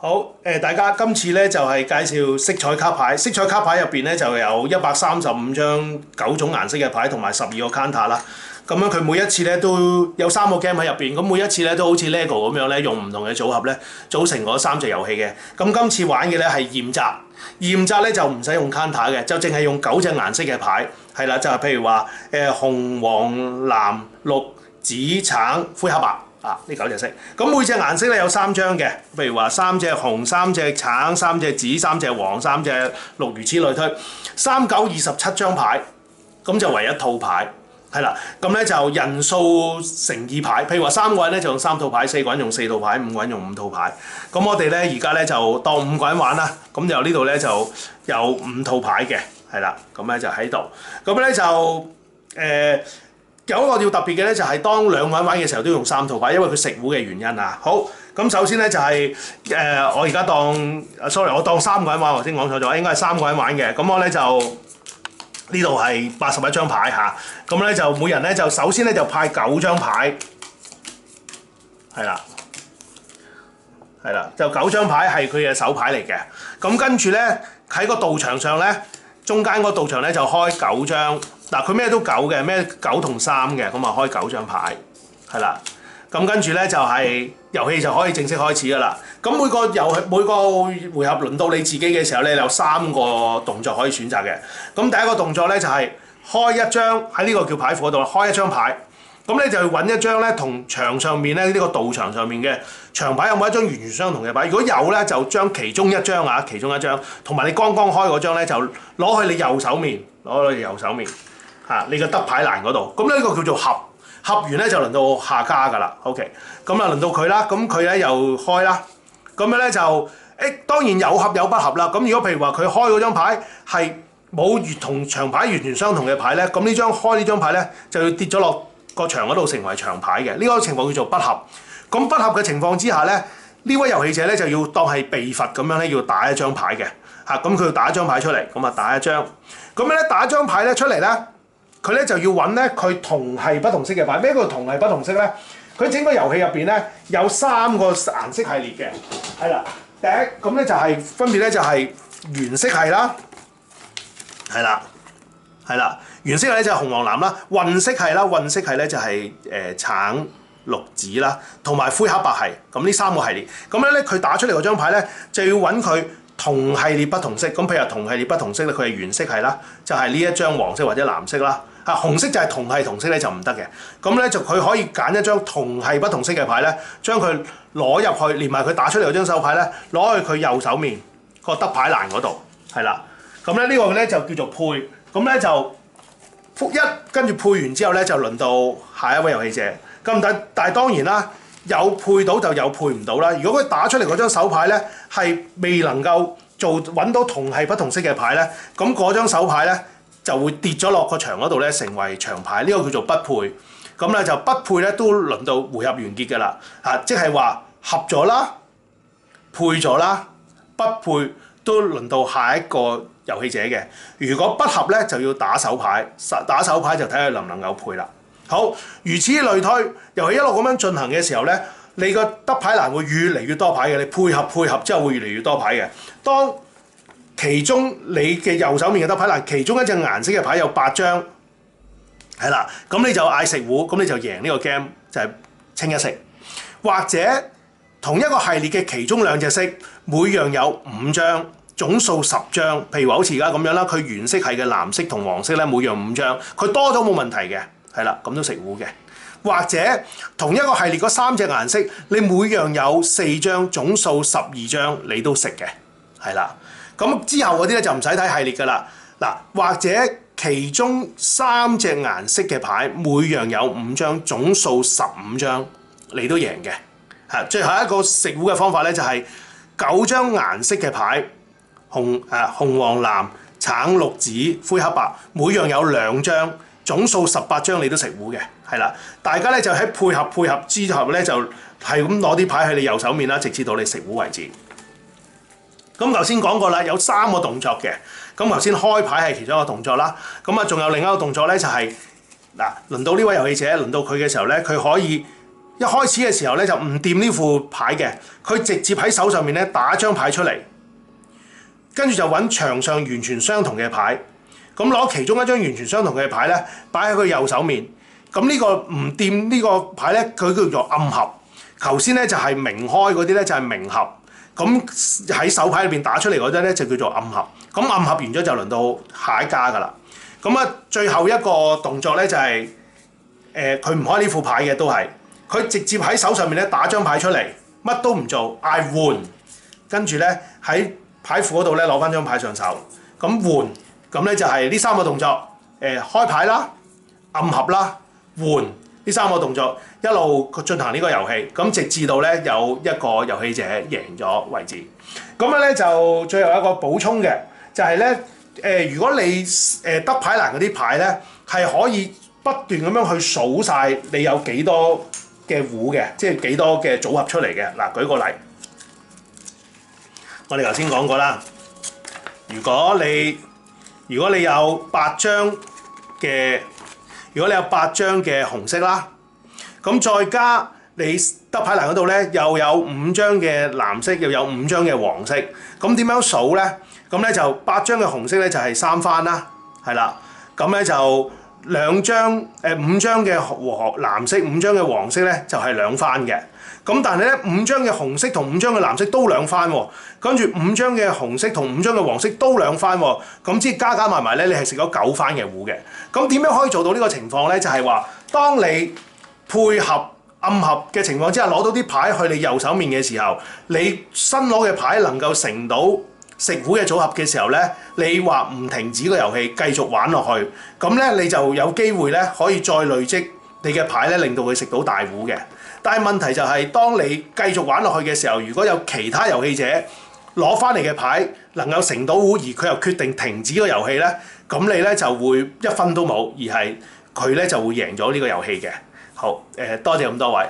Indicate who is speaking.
Speaker 1: 好，大家今次咧就係介紹色彩卡牌。色彩卡牌入邊咧就有135張9種顏色嘅牌，同埋12個 counter 啦。咁樣佢每一次咧都有3個 game 喺入邊，咁每一次咧都好似 LEGO 咁樣咧，用唔同嘅組合咧組成嗰3隻遊戲嘅。咁今次玩嘅咧係驗擇，驗擇咧就唔使用 counter 嘅，就淨係用9隻顏色嘅牌，係啦，就係譬如話紅、黃、藍、綠、紫、橙、灰、黑、白。呢9隻色，咁每隻顏色咧有3張嘅，譬如話3隻紅、3隻橙、3隻紫、3隻黃、3隻綠，如此類推，3、9、27張牌，咁就為一套牌，係啦，咁咧就人數乘2牌，譬如話3個人咧就用3套牌，4個人用4套牌，5個人用5套牌，咁我哋咧而家咧就當5個人玩啦，咁就呢度咧就有5套牌嘅，係啦，咁咧就喺度，咁咧就有一個要特別嘅咧，就係當2個人玩嘅時候都用3套牌，因為佢食糊嘅原因啊。好，咁首先咧就係我而家我當3個人玩，頭先講錯咗，應該係3個人玩嘅。咁我咧就呢度係81張牌嚇，咁咧就每人咧就首先咧就派9張牌，係啦，就9張牌係佢嘅手牌嚟嘅。咁跟住咧喺個道場上咧，中間嗰個道場咧就開9張。嗱，佢咩都9嘅，咩9同3嘅，咁啊開9張牌，係啦。咁跟住咧就係遊戲就可以正式開始㗎啦。咁每個回合輪到你自己嘅時候咧，有3個動作可以選擇嘅。咁第一個動作咧就係開一張喺呢個叫牌庫度開一張牌。咁你就去揾一張咧同牆上面咧呢個道場上面嘅牆牌有冇一張完全相同嘅牌？如果有咧，就將其中一張同埋你剛剛開嗰張咧就攞去你右手面，你個得牌欄嗰度，咁呢個叫做合，合完咧就輪到下家㗎啦。OK， 咁啊輪到佢啦，咁佢咧又開啦，咁樣咧就當然有合有不合啦。咁如果譬如話佢開嗰張牌係冇同長牌完全相同嘅牌咧，咁開呢張牌咧就要跌咗落個牆嗰度成為長牌嘅。呢個情況叫做不合。咁不合嘅情況之下咧，呢位遊戲者咧就要當係被罰咁樣咧，要打一張牌嘅嚇。咁佢要打一張牌出嚟，咁啊打一張。咁樣咧打一張牌咧出嚟咧。佢咧就要揾咧佢同係不同色嘅牌。咩叫同係不同色咧？佢整個遊戲入邊咧有3個顏色系列嘅，係啦。第一咁咧就係分別咧就係原色系啦，係啦。原色系咧就係紅黃藍啦。混色系啦，混色系咧就係橙綠紫啦，同埋灰黑白系。咁呢3個系列，咁樣咧佢打出嚟嗰張牌咧就要揾佢同系列不同色。咁譬如同系列不同色咧，佢係原色系啦，就係呢一張黃色或者藍色啦。紅色就係同系同色咧就唔得嘅，咁咧就佢可以揀一張同系不同色嘅牌咧，將佢攞入去，連埋佢打出嚟嗰張手牌咧，攞去佢右手面個得牌欄嗰度，係啦。咁咧呢個咧就叫做配，咁咧就複一，跟住配完之後咧就輪到下一位遊戲者。咁但係當然啦，有配到就有配唔到啦。如果佢打出嚟嗰張手牌咧係未能夠揾到同系不同色嘅牌咧，咁嗰張手牌咧就會跌咗落個牆嗰度咧，成為長牌，呢個叫做不配。咁咧就不配咧都輪到回合完結㗎啦。即係話合咗啦，配咗啦，不配都輪到下一個遊戲者嘅。如果不合咧就要打手牌，打手牌就睇佢能唔能夠配啦。好，如此類推，遊戲一路咁樣進行嘅時候咧，你個得牌欄會越嚟越多牌嘅，你配合之後會越嚟越多牌嘅。當其中你嘅右手面嘅得牌欄，其中一隻顏色嘅牌有8張，係啦，咁你就嗌食糊，咁你就贏呢個 game， 就係清一色。或者同一個系列嘅其中2隻色，每樣有5張，總數10張。譬如話好似而家咁樣啦，佢原色係嘅藍色同黃色咧，每樣5張，佢多咗冇問題嘅，係啦，咁都食糊嘅。或者同一個系列嗰3隻顏色，你每樣有4張，總數12張，你都食嘅，係啦。咁之後嗰啲咧就唔使睇系列㗎啦。嗱，或者其中3隻顏色嘅牌，每樣有5張，總數15張，你都贏嘅。最後一個食糊嘅方法咧就係9張顏色嘅牌，紅黃藍橙綠紫灰黑白，每樣有2張，總數18張，你都食糊嘅。係啦，大家咧就喺配合之後咧就係咁攞啲牌喺你右手面啦，直至到你食糊為止。咁頭先講過啦，有3個動作嘅。咁頭先開牌係其中一個動作啦。咁仲有另一個動作咧，就係輪到呢位遊戲者，輪到佢嘅時候咧，佢可以一開始嘅時候咧就唔掂呢副牌嘅，佢直接喺手上面咧打張牌出嚟，跟住就揾場上完全相同嘅牌，咁攞其中一張完全相同嘅牌咧擺喺佢右手面，咁呢個唔掂呢個牌咧佢叫做暗合。頭先咧就係明開嗰啲咧就係明合，咁喺手牌裏邊打出嚟嗰啲咧就叫做暗合。咁暗合完咗就輪到下一家㗎啦。咁啊最後一個動作咧就係佢唔開呢副牌嘅都係。佢直接喺手上面咧打張牌出嚟，乜都唔做，嗌換，跟住咧喺牌庫嗰度咧攞翻張牌上手，咁換，咁咧就係呢三個動作，開牌啦、暗合啦、換呢三個動作一路進行呢個遊戲，咁直至到咧有一個遊戲者贏咗為止。咁樣咧就最後一個補充嘅就係咧如果你得牌難嗰啲牌咧係可以不斷咁樣去數晒你有幾多嘅胡嘅，即係幾多嘅組合出嚟嘅。嗱，舉個例，我哋頭先講過啦。如果你有8張嘅，紅色啦，咁再加你得牌欄嗰度咧，又有5張嘅藍色，又有5張嘅黃色。咁點樣數咧？咁咧就8張嘅紅色咧就係3番啦，係啦。咁咧就5張嘅藍色，5張嘅黃色咧就係2番嘅。咁但係咧5張嘅紅色同5張嘅藍色都2番喎，跟住5張嘅紅色同5張嘅黃色都2番喎。咁即係加埋埋咧，你係食咗9番嘅胡嘅。咁點樣可以做到呢個情況咧？就係話，當你配合暗合嘅情況之下，攞到啲牌去你右手面嘅時候，你新攞嘅牌能夠成到食胡嘅組合嘅時候咧，你話唔停止個遊戲，繼續玩落去，咁咧你就有機會咧可以再累積你嘅牌咧，令到佢食到大胡嘅。但係問題就係，當你繼續玩落去嘅時候，如果有其他遊戲者攞翻嚟嘅牌能夠成到胡，而佢又決定停止個遊戲咧，咁你咧就會1分都冇，而係佢咧就會贏咗呢個遊戲嘅。好，多謝咁多位。